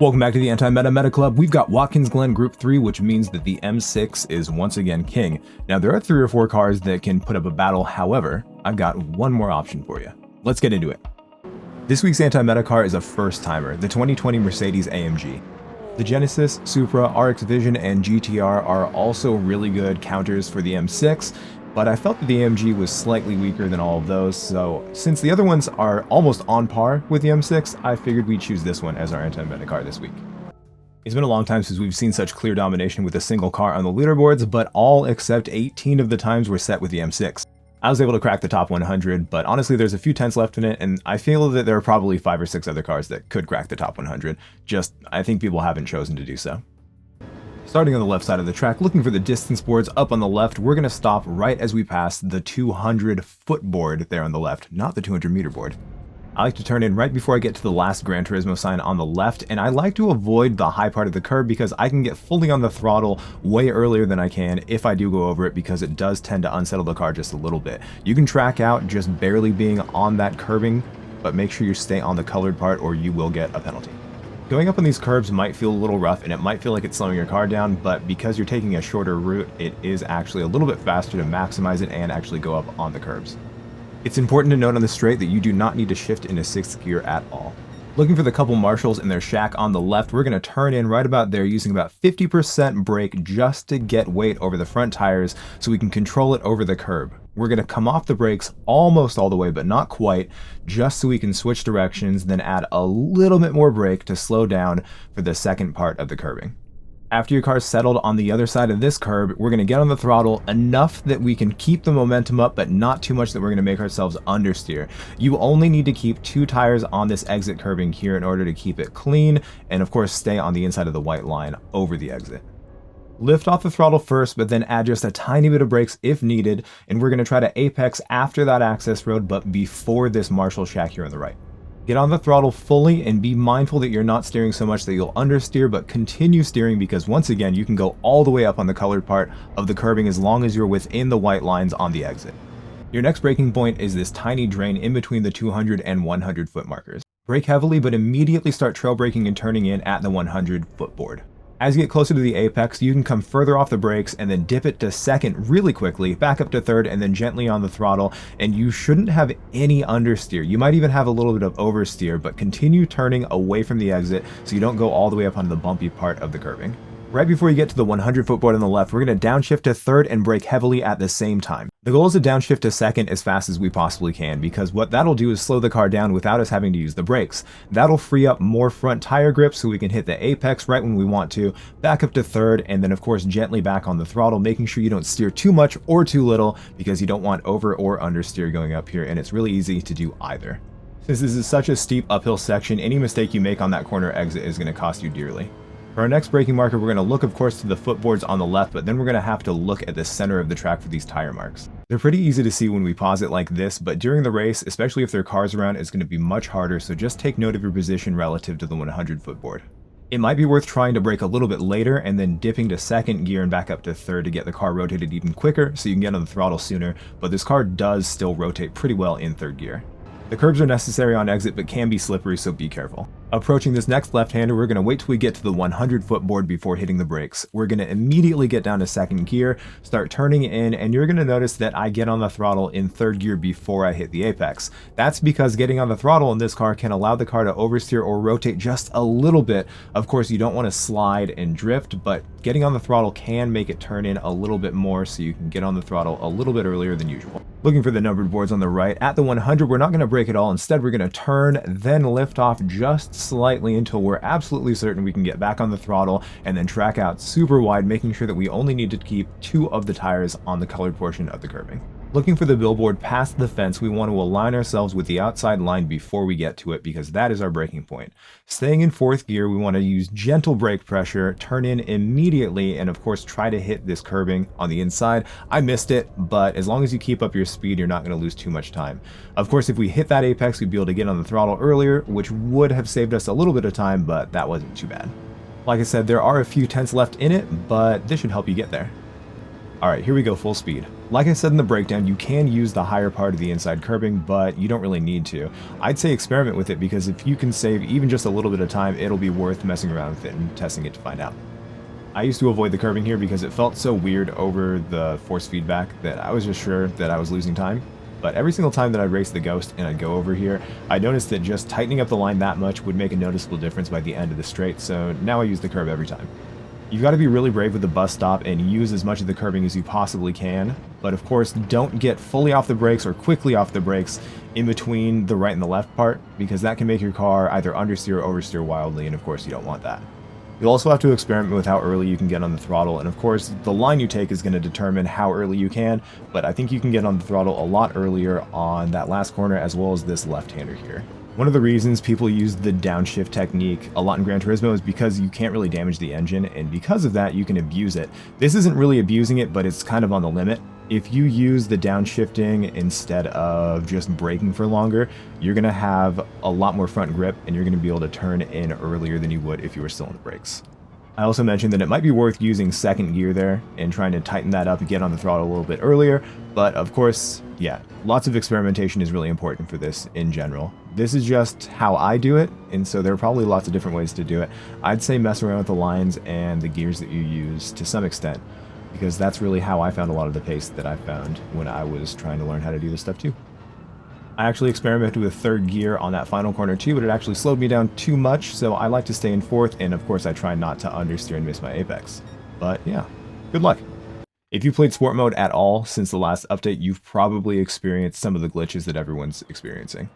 Welcome back to the Anti-Meta Club. We've got Watkins Glen Group 3, which means that the M6 is once again king. Now, there are 3 or 4 cars that can put up a battle. However, I've got one more option for you. Let's get into it. This week's anti-meta car is a first-timer, the 2020 Mercedes-AMG. The Genesis, Supra, RX Vision, and GTR are also really good counters for the M6, but I felt that the AMG was slightly weaker than all of those, so since the other ones are almost on par with the M6, I figured we'd choose this one as our anti-meta car this week. It's been a long time since we've seen such clear domination with a single car on the leaderboards, but all except 18 of the times were set with the M6. I was able to crack the top 100, but honestly there's a few tenths left in it, and I feel that there are probably 5 or 6 other cars that could crack the top 100, just I think people haven't chosen to do so. Starting on the left side of the track, looking for the distance boards up on the left, we're going to stop right as we pass the 200 foot board there on the left, not the 200 meter board. I like to turn in right before I get to the last Gran Turismo sign on the left, and I like to avoid the high part of the curb because I can get fully on the throttle way earlier than I can if I do go over it, because it does tend to unsettle the car just a little bit. You can track out just barely being on that curbing, but make sure you stay on the colored part or you will get a penalty. Going up on these curbs might feel a little rough and it might feel like it's slowing your car down, but because you're taking a shorter route, it is actually a little bit faster to maximize it and actually go up on the curbs. It's important to note on the straight that you do not need to shift into 6th gear at all. Looking for the couple marshals in their shack on the left, we're going to turn in right about there using about 50% brake just to get weight over the front tires so we can control it over the curb. We're going to come off the brakes almost all the way, but not quite, just so we can switch directions, then add a little bit more brake to slow down for the second part of the curbing. After your car's settled on the other side of this curb, we're going to get on the throttle enough that we can keep the momentum up, but not too much that we're going to make ourselves understeer. You only need to keep 2 tires on this exit curbing here in order to keep it clean, and of course stay on the inside of the white line over the exit. Lift off the throttle first, but then add just a tiny bit of brakes if needed, and we're going to try to apex after that access road, but before this marshal shack here on the right. Get on the throttle fully and be mindful that you're not steering so much that you'll understeer, but continue steering because once again, you can go all the way up on the colored part of the curbing as long as you're within the white lines on the exit. Your next braking point is this tiny drain in between the 200 and 100 foot markers. Brake heavily, but immediately start trail braking and turning in at the 100 foot board. As you get closer to the apex, you can come further off the brakes and then dip it to 2nd really quickly, back up to 3rd, and then gently on the throttle, and you shouldn't have any understeer. You might even have a little bit of oversteer, but continue turning away from the exit so you don't go all the way up onto the bumpy part of the curbing. Right before you get to the 100 foot board on the left, we're going to downshift to 3rd and brake heavily at the same time. The goal is to downshift to 2nd as fast as we possibly can, because what that'll do is slow the car down without us having to use the brakes. That'll free up more front tire grip so we can hit the apex right when we want to, back up to 3rd, and then of course gently back on the throttle, making sure you don't steer too much or too little, because you don't want over or understeer going up here, and it's really easy to do either. Since this is such a steep uphill section, any mistake you make on that corner exit is going to cost you dearly. For our next braking marker, we're going to look, of course, to the footboards on the left, but then we're going to have to look at the center of the track for these tire marks. They're pretty easy to see when we pause it like this, but during the race, especially if there are cars around, it's going to be much harder, so just take note of your position relative to the 100 foot board. It might be worth trying to brake a little bit later and then dipping to 2nd gear and back up to 3rd to get the car rotated even quicker so you can get on the throttle sooner, but this car does still rotate pretty well in 3rd gear. The curbs are necessary on exit but can be slippery, so be careful. Approaching this next left-hander, we're going to wait till we get to the 100 foot board before hitting the brakes. We're going to immediately get down to 2nd gear, start turning in, and you're going to notice that I get on the throttle in 3rd gear before I hit the apex. That's because getting on the throttle in this car can allow the car to oversteer or rotate just a little bit. Of course, you don't want to slide and drift, but getting on the throttle can make it turn in a little bit more so you can get on the throttle a little bit earlier than usual. Looking for the numbered boards on the right. At the 100, we're not going to brake at all. Instead, we're going to turn, then lift off just slightly until we're absolutely certain we can get back on the throttle and then track out super wide, making sure that we only need to keep 2 of the tires on the colored portion of the curbing. Looking for the billboard past the fence, we want to align ourselves with the outside line before we get to it because that is our braking point. Staying in 4th gear, we want to use gentle brake pressure, turn in immediately, and of course try to hit this curbing on the inside. I missed it, but as long as you keep up your speed, you're not going to lose too much time. Of course, if we hit that apex, we'd be able to get on the throttle earlier, which would have saved us a little bit of time, but that wasn't too bad. Like I said, there are a few tenths left in it, but this should help you get there. Alright, here we go, full speed. Like I said in the breakdown, you can use the higher part of the inside curbing, but you don't really need to. I'd say experiment with it, because if you can save even just a little bit of time, it'll be worth messing around with it and testing it to find out. I used to avoid the curbing here because it felt so weird over the force feedback that I was just sure that I was losing time. But every single time that I'd race the Ghost and I'd go over here, I noticed that just tightening up the line that much would make a noticeable difference by the end of the straight, so now I use the curb every time. You've got to be really brave with the bus stop and use as much of the curbing as you possibly can, but of course don't get fully off the brakes or quickly off the brakes in between the right and the left part, because that can make your car either understeer or oversteer wildly, and of course you don't want that. You'll also have to experiment with how early you can get on the throttle, and of course the line you take is going to determine how early you can, but I think you can get on the throttle a lot earlier on that last corner as well as this left-hander here. One of the reasons people use the downshift technique a lot in Gran Turismo is because you can't really damage the engine, and because of that you can abuse it. This isn't really abusing it, but it's kind of on the limit. If you use the downshifting instead of just braking for longer, you're going to have a lot more front grip and you're going to be able to turn in earlier than you would if you were still on the brakes. I also mentioned that it might be worth using second gear there and trying to tighten that up and get on the throttle a little bit earlier, but of course, yeah, lots of experimentation is really important for this in general. This is just how I do it, and so there are probably lots of different ways to do it. I'd say mess around with the lines and the gears that you use to some extent, because that's really how I found a lot of the pace that I found when I was trying to learn how to do this stuff too. I actually experimented with third gear on that final corner too, but it actually slowed me down too much, so I like to stay in fourth, and of course I try not to understeer and miss my apex. But yeah, good luck. If you played sport mode at all since the last update, you've probably experienced some of the glitches that everyone's experiencing.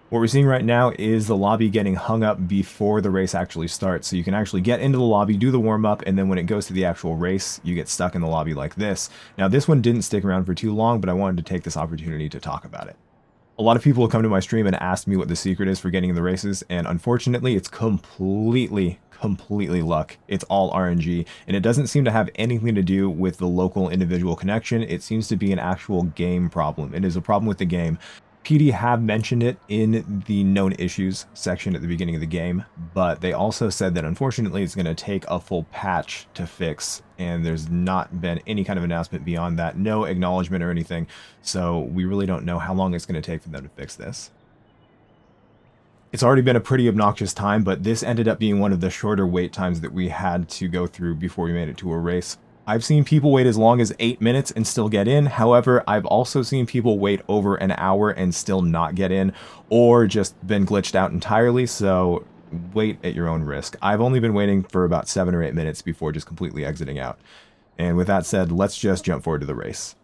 What we're seeing right now is the lobby getting hung up before the race actually starts, so you can actually get into the lobby, do the warm-up, and then when it goes to the actual race, you get stuck in the lobby like this. Now this one didn't stick around for too long, but I wanted to take this opportunity to talk about it. A lot of people will come to my stream and ask me what the secret is for getting in the races, and unfortunately it's completely luck. It's all RNG, and it doesn't seem to have anything to do with the local individual connection. It seems to be an actual game problem. It is a problem with the game. PD have mentioned it in the known issues section at the beginning of the game, but they also said that unfortunately it's going to take a full patch to fix, and there's not been any kind of announcement beyond that, no acknowledgement or anything, so we really don't know how long it's going to take for them to fix this. It's already been a pretty obnoxious time, but this ended up being one of the shorter wait times that we had to go through before we made it to a race. I've seen people wait as long as 8 minutes and still get in. However, I've also seen people wait over an hour and still not get in, or just been glitched out entirely, so wait at your own risk. I've only been waiting for about 7 or 8 minutes before just completely exiting out. And with that said, let's just jump forward to the race.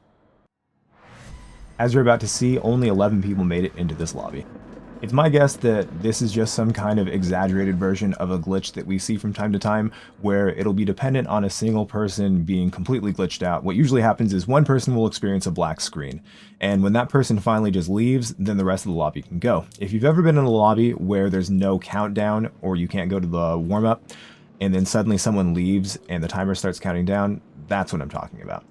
As you're about to see, only 11 people made it into this lobby. It's my guess that this is just some kind of exaggerated version of a glitch that we see from time to time, where it'll be dependent on a single person being completely glitched out. What usually happens is one person will experience a black screen, and when that person finally just leaves, then the rest of the lobby can go. If you've ever been in a lobby where there's no countdown, or you can't go to the warm-up, and then suddenly someone leaves and the timer starts counting down, that's what I'm talking about.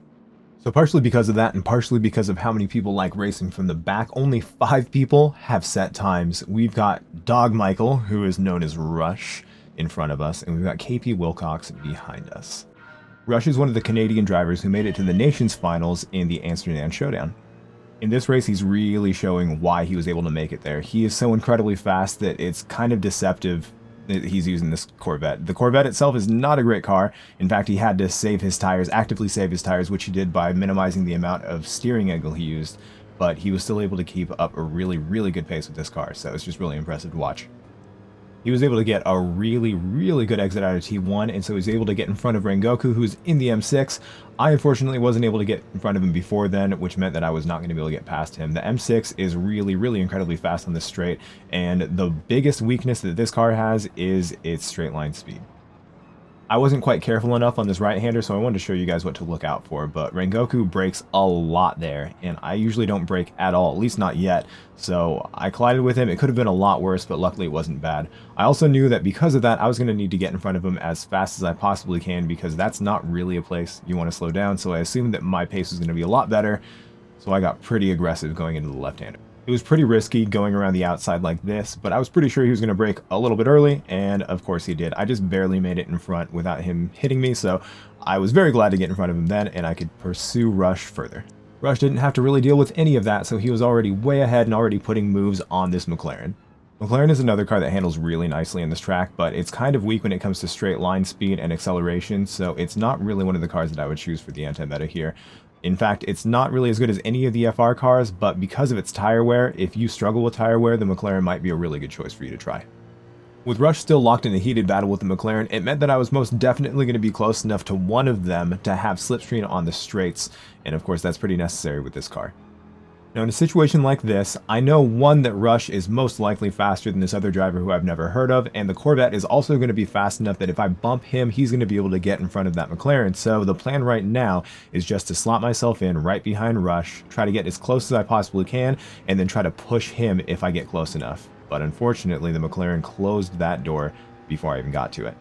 So partially because of that, and partially because of how many people like racing from the back, only 5 people have set times. We've got Dog Michael, who is known as Rush, in front of us, and we've got KP Wilcox behind us. Rush is one of the Canadian drivers who made it to the Nations Finals in the Amsterdam Showdown. In this race, he's really showing why he was able to make it there. He is so incredibly fast that it's kind of deceptive that he's using this Corvette. The Corvette itself is not a great car. In fact, he had to save his tires, actively save his tires, which he did by minimizing the amount of steering angle he used, but he was still able to keep up a really good pace with this car, so it's just really impressive to watch. He was able to get a really good exit out of T1, and so he was able to get in front of Rengoku, who's in the M6. I unfortunately wasn't able to get in front of him before then, which meant that I was not going to be able to get past him. The M6 is really incredibly fast on this straight, and the biggest weakness that this car has is its straight line speed. I wasn't quite careful enough on this right-hander, so I wanted to show you guys what to look out for, but Rengoku brakes a lot there, and I usually don't brake at all, at least not yet, so I collided with him. It could have been a lot worse, but luckily it wasn't bad. I also knew that because of that, I was going to need to get in front of him as fast as I possibly can, because that's not really a place you want to slow down, so I assumed that my pace was going to be a lot better, so I got pretty aggressive going into the left-hander. It was pretty risky going around the outside like this, but I was pretty sure he was going to brake a little bit early, and of course he did. I just barely made it in front without him hitting me, so I was very glad to get in front of him then, and I could pursue Rush further. Rush didn't have to really deal with any of that, so he was already way ahead and already putting moves on this McLaren. McLaren is another car that handles really nicely in this track, but it's kind of weak when it comes to straight line speed and acceleration, so it's not really one of the cars that I would choose for the anti-meta here. In fact, it's not really as good as any of the FR cars, but because of its tire wear, if you struggle with tire wear, the McLaren might be a really good choice for you to try. With Rush still locked in a heated battle with the McLaren, it meant that I was most definitely going to be close enough to one of them to have slipstream on the straights, and of course that's pretty necessary with this car. Now in a situation like this, I know one that Rush is most likely faster than this other driver who I've never heard of, and the Corvette is also going to be fast enough that if I bump him, he's going to be able to get in front of that McLaren. So the plan right now is just to slot myself in right behind Rush, try to get as close as I possibly can, and then try to push him if I get close enough. But unfortunately, the McLaren closed that door before I even got to it.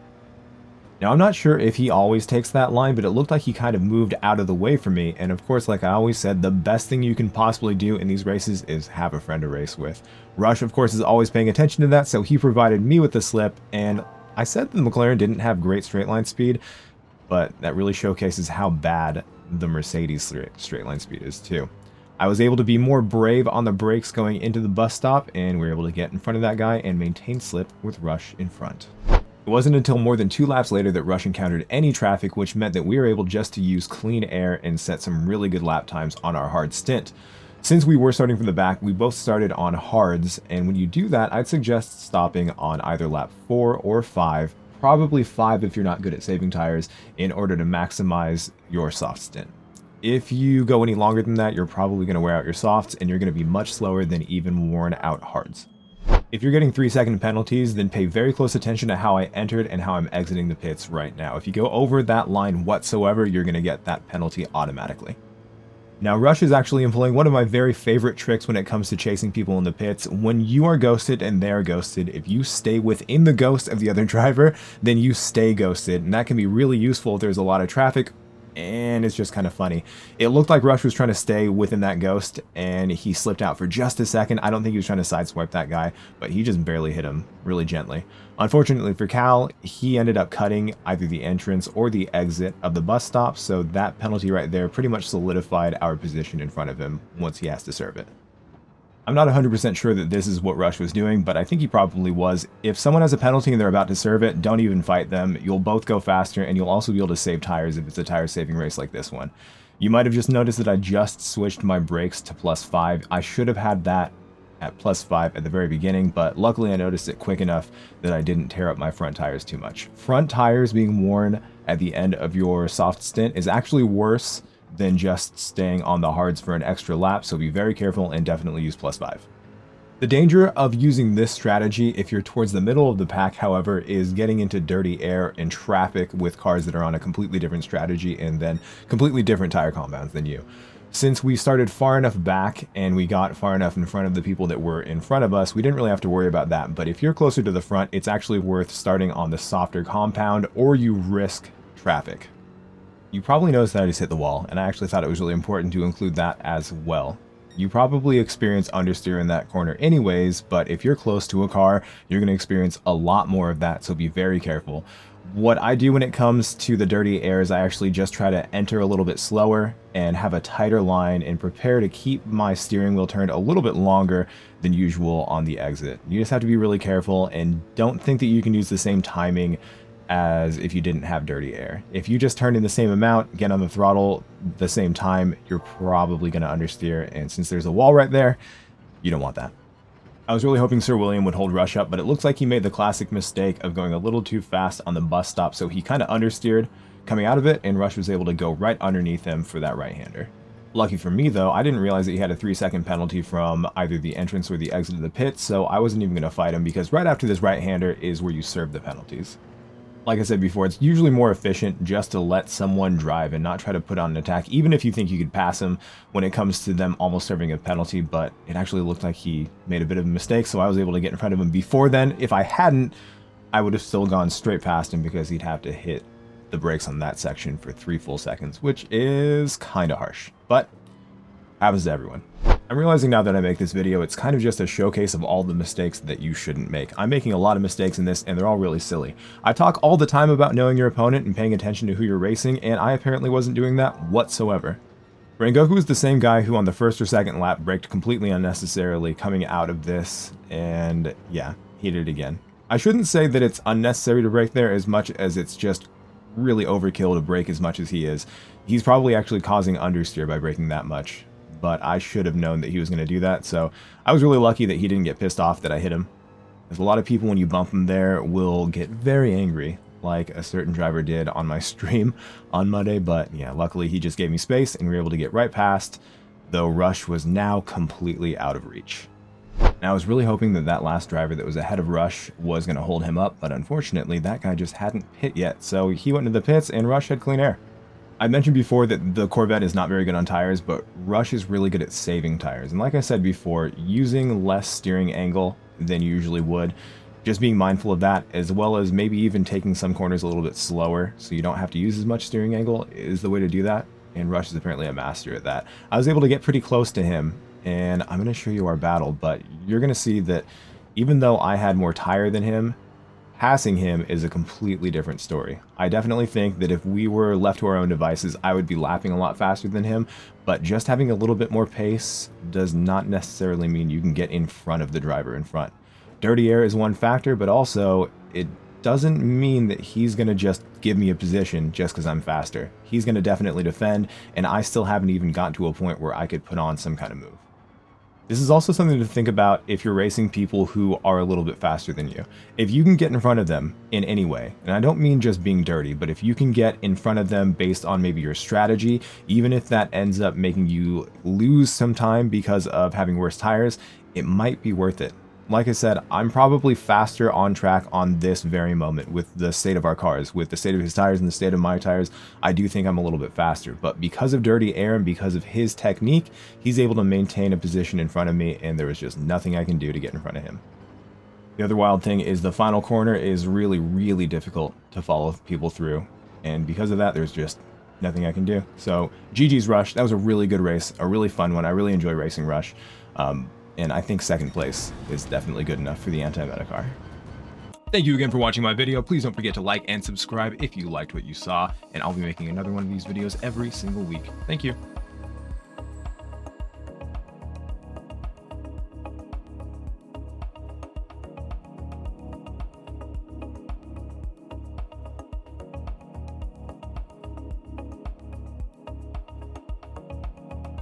Now, I'm not sure if he always takes that line, but it looked like he kind of moved out of the way for me. And of course, like I always said, the best thing you can possibly do in these races is have a friend to race with. Rush, of course, is always paying attention to that, so he provided me with the slip. And I said the McLaren didn't have great straight line speed, but that really showcases how bad the Mercedes straight line speed is too. I was able to be more brave on the brakes going into the bus stop, and we were able to get in front of that guy and maintain slip with Rush in front. It wasn't until more than 2 laps later that Rush encountered any traffic, which meant that we were able just to use clean air and set some really good lap times on our hard stint. Since we were starting from the back, we both started on hards, and when you do that, I'd suggest stopping on either lap 4 or 5, probably 5 if you're not good at saving tires, in order to maximize your soft stint. If you go any longer than that, you're probably going to wear out your softs, and you're going to be much slower than even worn out hards. If you're getting 3-second penalties, then pay very close attention to how I entered and how I'm exiting the pits right now. If you go over that line whatsoever, you're going to get that penalty automatically. Now, Rush is actually employing one of my very favorite tricks when it comes to chasing people in the pits. When you are ghosted and they're ghosted, if you stay within the ghost of the other driver, then you stay ghosted, and that can be really useful if there's a lot of traffic. And it's just kind of funny. It looked like Rush was trying to stay within that ghost, and he slipped out for just a second. I don't think he was trying to sideswipe that guy, but he just barely hit him really gently. Unfortunately for Cal, he ended up cutting either the entrance or the exit of the bus stop, so that penalty right there pretty much solidified our position in front of him once he has to serve it. I'm not 100% sure that this is what Rush was doing, but I think he probably was. If someone has a penalty and they're about to serve it, don't even fight them. You'll both go faster, and you'll also be able to save tires if it's a tire-saving race like this one. You might have just noticed that I just switched my brakes to +5. I should have had that at +5 at the very beginning, but luckily I noticed it quick enough that I didn't tear up my front tires too much. Front tires being worn at the end of your soft stint is actually worse than just staying on the hards for an extra lap, so be very careful and definitely use +5. The danger of using this strategy if you're towards the middle of the pack, however, is getting into dirty air and traffic with cars that are on a completely different strategy and then completely different tire compounds than you. Since we started far enough back and we got far enough in front of the people that were in front of us, we didn't really have to worry about that. But if you're closer to the front, it's actually worth starting on the softer compound, or you risk traffic. You probably noticed that I just hit the wall, and I actually thought it was really important to include that as well. You probably experience understeer in that corner anyways, but if you're close to a car, you're going to experience a lot more of that, so be very careful. What I do when it comes to the dirty air is I actually just try to enter a little bit slower and have a tighter line and prepare to keep my steering wheel turned a little bit longer than usual on the exit. You just have to be really careful and don't think that you can use the same timing as if you didn't have dirty air. If you just turn in the same amount, get on the throttle the same time, you're probably going to understeer, and since there's a wall right there, you don't want that. I was really hoping Sir William would hold Rush up, but it looks like he made the classic mistake of going a little too fast on the bus stop, so he kind of understeered coming out of it, and Rush was able to go right underneath him for that right-hander. Lucky for me, though, I didn't realize that he had a 3-second penalty from either the entrance or the exit of the pit, so I wasn't even going to fight him, because right after this right-hander is where you serve the penalties. Like I said before, it's usually more efficient just to let someone drive and not try to put on an attack, even if you think you could pass him when it comes to them almost serving a penalty, but it actually looked like he made a bit of a mistake, so I was able to get in front of him before then. If I hadn't, I would have still gone straight past him because he'd have to hit the brakes on that section for 3 full seconds, which is kind of harsh, but happens to everyone. I'm realizing now that I make this video, it's kind of just a showcase of all the mistakes that you shouldn't make. I'm making a lot of mistakes in this, and they're all really silly. I talk all the time about knowing your opponent and paying attention to who you're racing, and I apparently wasn't doing that whatsoever. Rengoku is the same guy who on the first or second lap braked completely unnecessarily coming out of this, and yeah, he did it again. I shouldn't say that it's unnecessary to brake there as much as it's just really overkill to brake as much as he is. He's probably actually causing understeer by braking that much, but I should have known that he was going to do that, so I was really lucky that he didn't get pissed off that I hit him. There's a lot of people, when you bump them there, will get very angry, like a certain driver did on my stream on Monday, but yeah, luckily he just gave me space and we were able to get right past, though Rush was now completely out of reach. Now, I was really hoping that that last driver that was ahead of Rush was going to hold him up, but unfortunately that guy just hadn't pit yet, so he went into the pits and Rush had clean air. I mentioned before that the Corvette is not very good on tires, but Rush is really good at saving tires. And like I said before, using less steering angle than you usually would, just being mindful of that, as well as maybe even taking some corners a little bit slower so you don't have to use as much steering angle, is the way to do that. And Rush is apparently a master at that. I was able to get pretty close to him, and I'm going to show you our battle, but you're going to see that even though I had more tire than him, passing him is a completely different story. I definitely think that if we were left to our own devices, I would be lapping a lot faster than him, but just having a little bit more pace does not necessarily mean you can get in front of the driver in front. Dirty air is one factor, but also it doesn't mean that he's going to just give me a position just because I'm faster. He's going to definitely defend, and I still haven't even gotten to a point where I could put on some kind of move. This is also something to think about if you're racing people who are a little bit faster than you. If you can get in front of them in any way, and I don't mean just being dirty, but if you can get in front of them based on maybe your strategy, even if that ends up making you lose some time because of having worse tires, it might be worth it. Like I said, I'm probably faster on track on this very moment with the state of our cars, with the state of his tires and the state of my tires. I do think I'm a little bit faster, but because of dirty air and because of his technique, he's able to maintain a position in front of me, and there was just nothing I can do to get in front of him. The other wild thing is the final corner is really, really difficult to follow people through, and because of that, there's just nothing I can do. So GG's Rush. That was a really good race, a really fun one. I really enjoy racing Rush. And I think second place is definitely good enough for the anti-meta car. Thank you again for watching my video. Please don't forget to like and subscribe if you liked what you saw, and I'll be making another one of these videos every single week. Thank you.